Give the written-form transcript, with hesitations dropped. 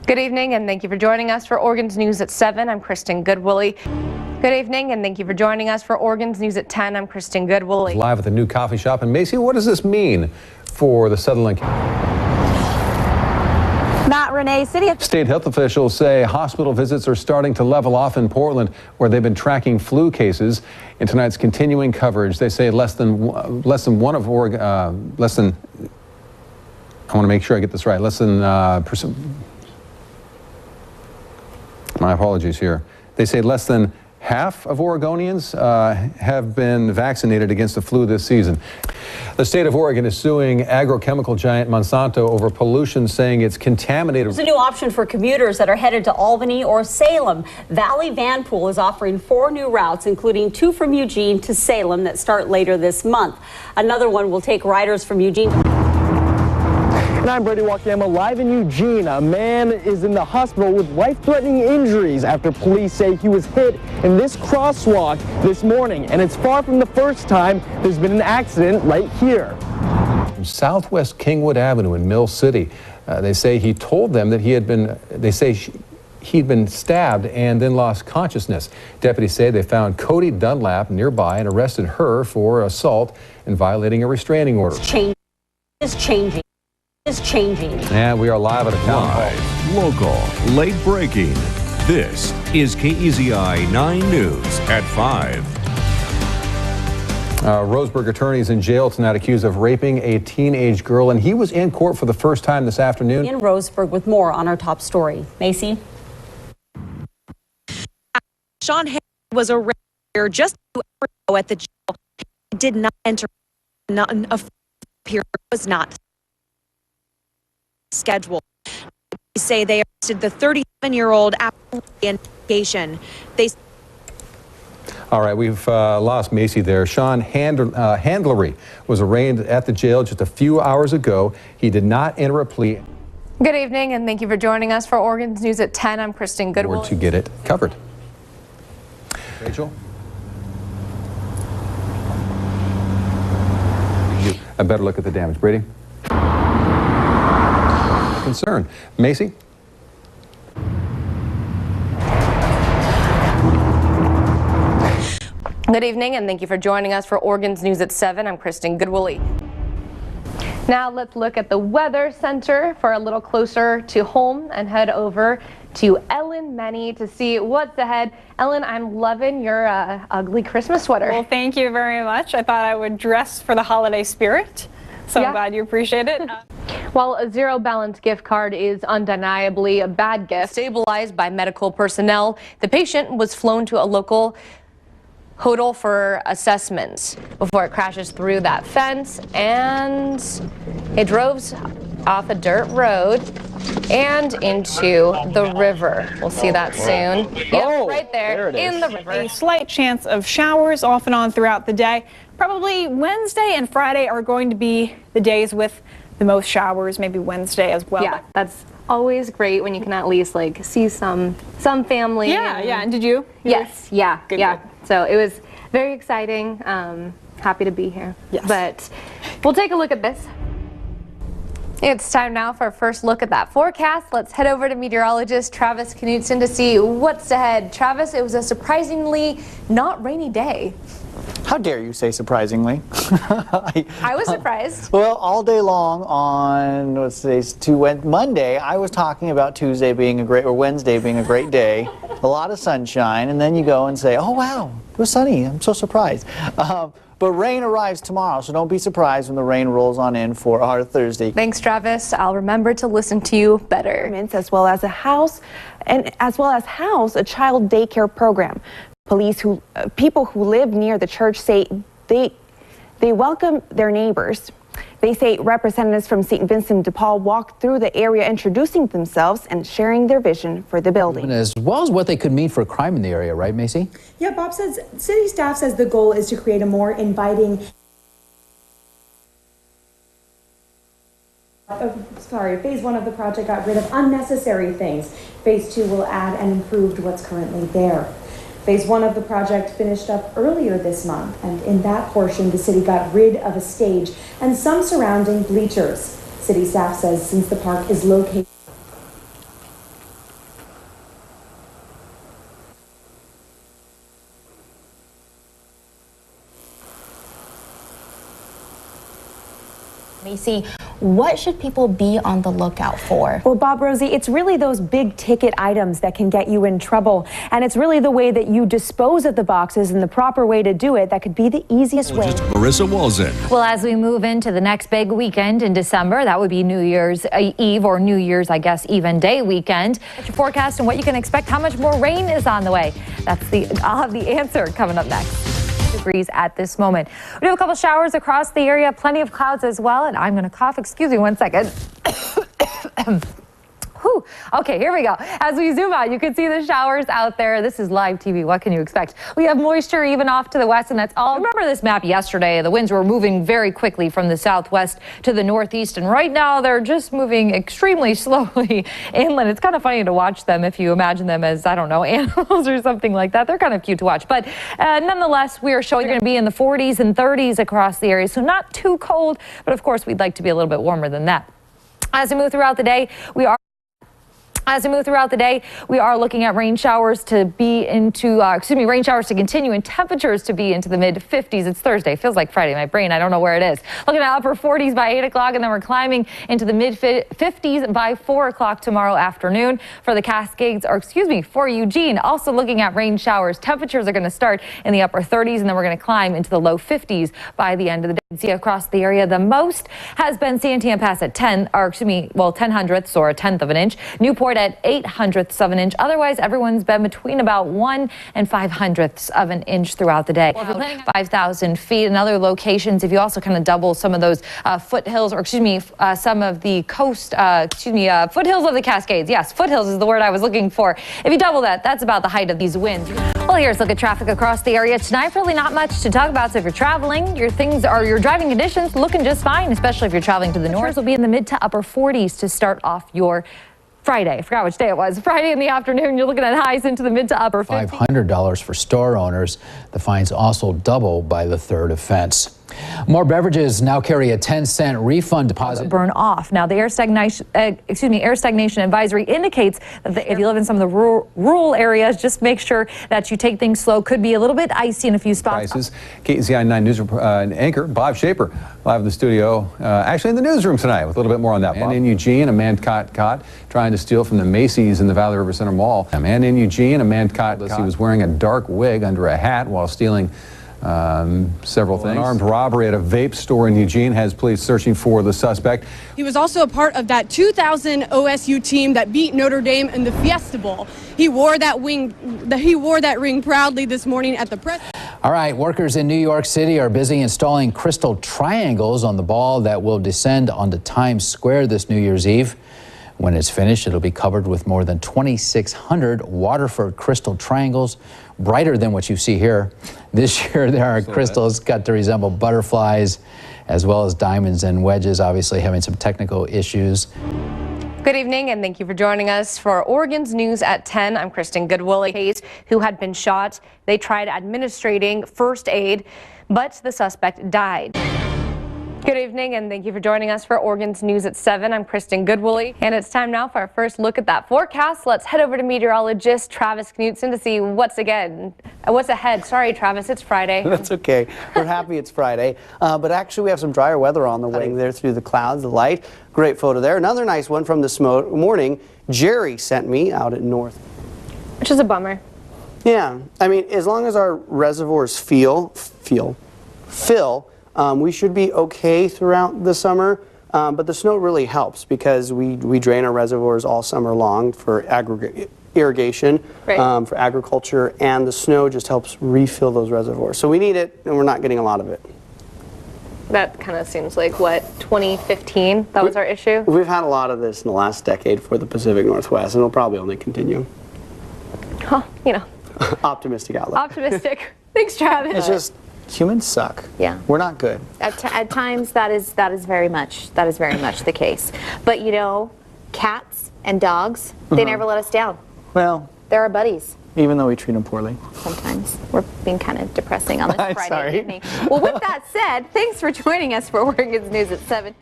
Good evening and thank you for joining us for Oregon's News at 7. I'm Kristen Goodwillie. Good evening and thank you for joining us for Oregon's News at 10. I'm Kristen Goodwillie. Live at the new coffee shop in Macy. What does this mean for the Sutherland? Matt, Renee, State health officials say hospital visits are starting to level off in Portland, where they've been tracking flu cases. In tonight's continuing coverage, they say less than one of Oregon, I want to make sure I get this right. My apologies here. They say less than half of Oregonians have been vaccinated against the flu this season. The state of Oregon is suing agrochemical giant Monsanto over pollution, saying it's contaminated. There's a new option for commuters that are headed to Albany or Salem. Valley Vanpool is offering 4 new routes, including 2 from Eugene to Salem that start later this month. Another one will take riders from Eugene. And I'm Brady Wakayama, live in Eugene. A man is in the hospital with life-threatening injuries after police say he was hit in this crosswalk this morning. And it's far from the first time there's been an accident right here. From Southwest Kingwood Avenue in Mill City, they say he told them that he'd been stabbed and then lost consciousness. Deputies say they found Cody Dunlap nearby and arrested her for assault and violating a restraining order. It's changing. And we are live at a town hall. Local, late breaking. This is KEZI 9 News at 5. Roseburg attorney is in jail tonight accused of raping a teenage girl, and he was in court for the first time this afternoon. In Roseburg with more on our top story. Macy? Sean Hay was arrested just 2 hours ago at the jail. He did not enter. Was not scheduled. They say they arrested the 37-year-old after investigation. All right, we've lost Macy there. Sean Handlery was arraigned at the jail just a few hours ago. He did not enter a plea. Good evening and thank you for joining us for Oregon's News at 10. I'm Kristen Goodwillie. To get it covered. Rachel? A better look at the damage. Brady? Concern. Macy? Good evening and thank you for joining us for Oregon's News at 7. I'm Kristen Goodwillie. Now let's look at the Weather Center for a little closer to home and head over to Ellen Menny to see what's ahead. Ellen, I'm loving your ugly Christmas sweater. Well, thank you very much. I thought I would dress for the holiday spirit, so I'm glad you appreciate it. While a Zero Balance gift card is undeniably a bad gift, stabilized by medical personnel, the patient was flown to a local hospital for assessments before it crashes through that fence, and it drove off a dirt road and into the river. We'll see that soon. Yep, right there in the river. A slight chance of showers off and on throughout the day. Probably Wednesday and Friday are going to be the days with the most showers, maybe Wednesday as well. Yeah, that's always great when you can at least like see some family. Yeah, and did you? Yes, yeah. Good. So it was very exciting. Happy to be here. Yes. But we'll take a look at this. It's time now for a first look at that forecast. Let's head over to meteorologist Travis Knutson to see what's ahead. Travis, it was a surprisingly not rainy day. How dare you say surprisingly? I was surprised. Well, all day long on Monday, I was talking about Tuesday being a great, or Wednesday being a great day, a lot of sunshine, and then you go and say, oh wow, it was sunny, I'm so surprised. But rain arrives tomorrow, so don't be surprised when the rain rolls on in for our Thursday. Thanks, Travis. I'll remember to listen to you better. As well as house a child daycare program. People who live near the church say they welcome their neighbors. They say representatives from St. Vincent de Paul walked through the area introducing themselves and sharing their vision for the building. As well as what they could mean for crime in the area, right, Macy? Yeah, Bob says city staff says the goal is to create a more inviting phase 1 of the project got rid of unnecessary things. Phase 2 will add and improve what's currently there. Phase 1 of the project finished up earlier this month, and in that portion, the city got rid of a stage and some surrounding bleachers. City staff says since the park is located Macy, what should people be on the lookout for? Well, Bob, Rosie, it's really those big ticket items that can get you in trouble. And it's really the way that you dispose of the boxes and the proper way to do it that could be the easiest way. Marissa Walzen. Well, as we move into the next big weekend in December, that would be New Year's Eve or New Year's, I guess, even day weekend. What's your forecast and what you can expect? How much more rain is on the way? I'll have the answer coming up next. Degrees at this moment. We do have a couple showers across the area, plenty of clouds as well, and I'm going to cough. Excuse me one second. Whew. Okay, here we go. As we zoom out, you can see the showers out there. This is live TV. What can you expect? We have moisture even off to the west, and that's all. Remember this map yesterday? The winds were moving very quickly from the southwest to the northeast, and right now they're just moving extremely slowly inland. It's kind of funny to watch them if you imagine them as, I don't know, animals or something like that. They're kind of cute to watch, but nonetheless, we are showing you're going to be in the 40s and 30s across the area, so not too cold, but of course, we'd like to be a little bit warmer than that. As we move throughout the day, we are looking at rain showers to be into, rain showers to continue and temperatures to be into the mid 50s. It's Thursday. Feels like Friday. My brain, I don't know where it is. Looking at upper 40s by 8 o'clock, and then we're climbing into the mid 50s by 4 o'clock tomorrow afternoon. For the Cascades, for Eugene, also looking at rain showers. Temperatures are going to start in the upper 30s, and then we're going to climb into the low 50s by the end of the day. See across the area, the most has been Santan Pass at 10 hundredths or a tenth of an inch. Newport at 8 hundredths of an inch. Otherwise, everyone's been between about 1 and 5 hundredths of an inch throughout the day. 5,000 feet in other locations. If you also kind of double some of those foothills, some of the coast, foothills of the Cascades. Yes, foothills is the word I was looking for. If you double that, that's about the height of these winds. Well, here's a look at traffic across the area tonight. Really not much to talk about. So if you're traveling, your driving conditions looking just fine, especially if you're traveling to the north. Will be in the mid to upper 40s to start off your Friday. I forgot which day it was. Friday in the afternoon, you're looking at highs into the mid to upper 50s. $500 for store owners. The fines also double by the third offense. More beverages now carry a 10-cent refund deposit. Burn off. Now, the air stagnation advisory indicates that if you live in some of the rural areas, just make sure that you take things slow. Could be a little bit icy in a few spots. Prices. KEZI 9 News anchor Bob Shaper live in the studio, actually in the newsroom tonight with a little bit more on that. And in Eugene, a man caught trying to steal from the Macy's in the Valley River Center Mall. A man in Eugene, a man caught. He was wearing a dark wig under a hat while stealing several things. An armed robbery at a vape store in Eugene has police searching for the suspect. He was also a part of that 2000 OSU team that beat Notre Dame in the Fiesta Bowl. He wore that ring proudly this morning at the press. All right, workers in New York City are busy installing crystal triangles on the ball that will descend onto Times Square this New Year's Eve. When it's finished, it'll be covered with more than 2,600 Waterford crystal triangles, brighter than what you see here. This year, there are crystals cut to resemble butterflies, as well as diamonds and wedges, obviously having some technical issues. Good evening, and thank you for joining us for Oregon's News at 10. I'm Kristen Goodwillie. Hayes, who had been shot, they tried administering first aid, but the suspect died. Good evening, and thank you for joining us for Oregon's News at 7. I'm Kristen Goodwillie, and it's time now for our first look at that forecast. Let's head over to meteorologist Travis Knutson to see what's ahead. Sorry, Travis, it's Friday. That's okay. We're happy it's Friday, but actually we have some drier weather on the way there through the clouds, the light. Great photo there. Another nice one from this morning. Jerry sent me out at north. Which is a bummer. Yeah, I mean, as long as our reservoirs fill, we should be okay throughout the summer, but the snow really helps because we drain our reservoirs all summer long for irrigation, for agriculture, and the snow just helps refill those reservoirs. So we need it, and we're not getting a lot of it. That kind of seems like, what, 2015? That was our issue? We've had a lot of this in the last decade for the Pacific Northwest, and it'll probably only continue. Huh, you know. Optimistic outlook. Optimistic. Thanks, Travis. It's just humans suck. Yeah, we're not good. At times, that is very much the case. But you know, cats and dogs, they never let us down. Well, they're our buddies. Even though we treat them poorly. Sometimes. We're being kind of depressing on this Friday evening. Well, with that said, thanks for joining us for Oregon's News at 7.